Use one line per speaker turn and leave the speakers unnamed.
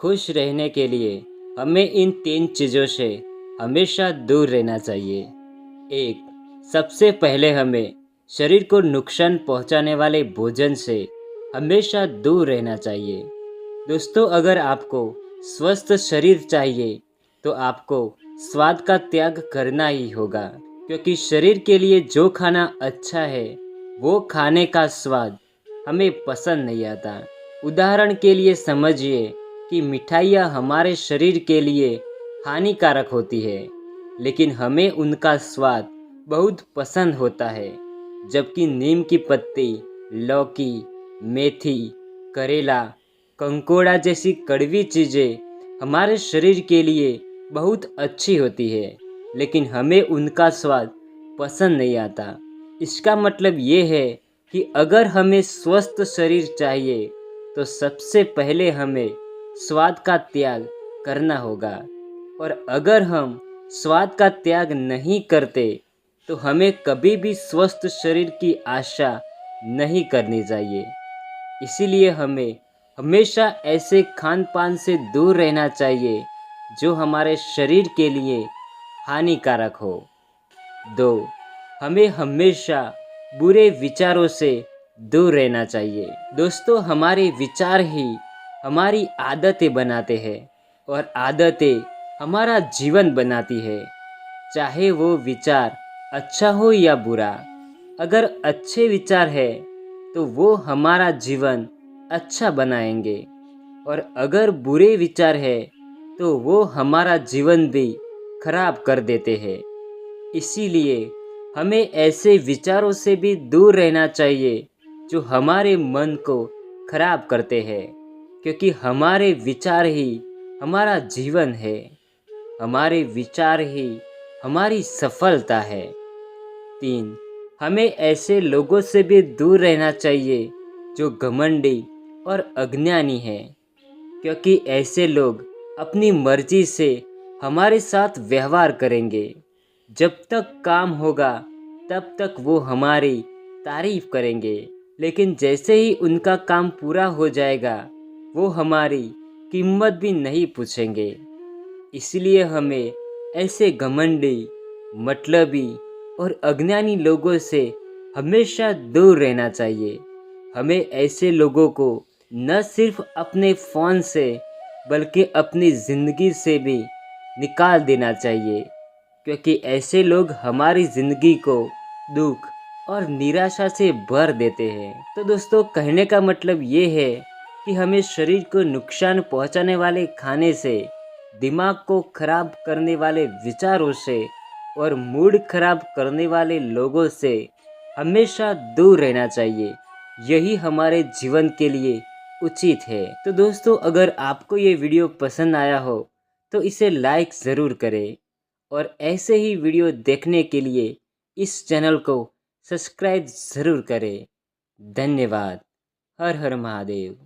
खुश रहने के लिए हमें इन 3 चीज़ों से हमेशा दूर रहना चाहिए। 1, सबसे पहले हमें शरीर को नुकसान पहुंचाने वाले भोजन से हमेशा दूर रहना चाहिए। दोस्तों, अगर आपको स्वस्थ शरीर चाहिए तो आपको स्वाद का त्याग करना ही होगा, क्योंकि शरीर के लिए जो खाना अच्छा है वो खाने का स्वाद हमें पसंद नहीं आता। उदाहरण के लिए समझिए कि मिठाइयाँ हमारे शरीर के लिए हानिकारक होती है, लेकिन हमें उनका स्वाद बहुत पसंद होता है। जबकि नीम की पत्ती, लौकी, मेथी, करेला, कंकोड़ा जैसी कड़वी चीज़ें हमारे शरीर के लिए बहुत अच्छी होती है, लेकिन हमें उनका स्वाद पसंद नहीं आता। इसका मतलब ये है कि अगर हमें स्वस्थ शरीर चाहिए तो सबसे पहले हमें स्वाद का त्याग करना होगा। और अगर हम स्वाद का त्याग नहीं करते तो हमें कभी भी स्वस्थ शरीर की आशा नहीं करनी चाहिए। इसीलिए हमें हमेशा ऐसे खान पान से दूर रहना चाहिए जो हमारे शरीर के लिए हानिकारक हो। 2, हमें हमेशा बुरे विचारों से दूर रहना चाहिए। दोस्तों, हमारे विचार ही हमारी आदतें बनाते हैं और आदतें हमारा जीवन बनाती है। चाहे वो विचार अच्छा हो या बुरा, अगर अच्छे विचार है तो वो हमारा जीवन अच्छा बनाएंगे, और अगर बुरे विचार है तो वो हमारा जीवन भी खराब कर देते हैं। इसीलिए हमें ऐसे विचारों से भी दूर रहना चाहिए जो हमारे मन को खराब करते हैं, क्योंकि हमारे विचार ही हमारा जीवन है। हमारे विचार ही हमारी सफलता है। 3, हमें ऐसे लोगों से भी दूर रहना चाहिए जो घमंडी और अज्ञानी हैं, क्योंकि ऐसे लोग अपनी मर्जी से हमारे साथ व्यवहार करेंगे। जब तक काम होगा तब तक वो हमारी तारीफ करेंगे, लेकिन जैसे ही उनका काम पूरा हो जाएगा वो हमारी कीमत भी नहीं पूछेंगे। इसलिए हमें ऐसे घमंडी, मतलबी और अज्ञानी लोगों से हमेशा दूर रहना चाहिए। हमें ऐसे लोगों को न सिर्फ अपने फ़ोन से बल्कि अपनी ज़िंदगी से भी निकाल देना चाहिए, क्योंकि ऐसे लोग हमारी ज़िंदगी को दुख और निराशा से भर देते हैं। तो दोस्तों, कहने का मतलब ये है कि हमें शरीर को नुकसान पहुंचाने वाले खाने से, दिमाग को खराब करने वाले विचारों से और मूड खराब करने वाले लोगों से हमेशा दूर रहना चाहिए। यही हमारे जीवन के लिए उचित है। तो दोस्तों, अगर आपको ये वीडियो पसंद आया हो तो इसे लाइक ज़रूर करें, और ऐसे ही वीडियो देखने के लिए इस चैनल को सब्सक्राइब ज़रूर करें। धन्यवाद। हर हर महादेव।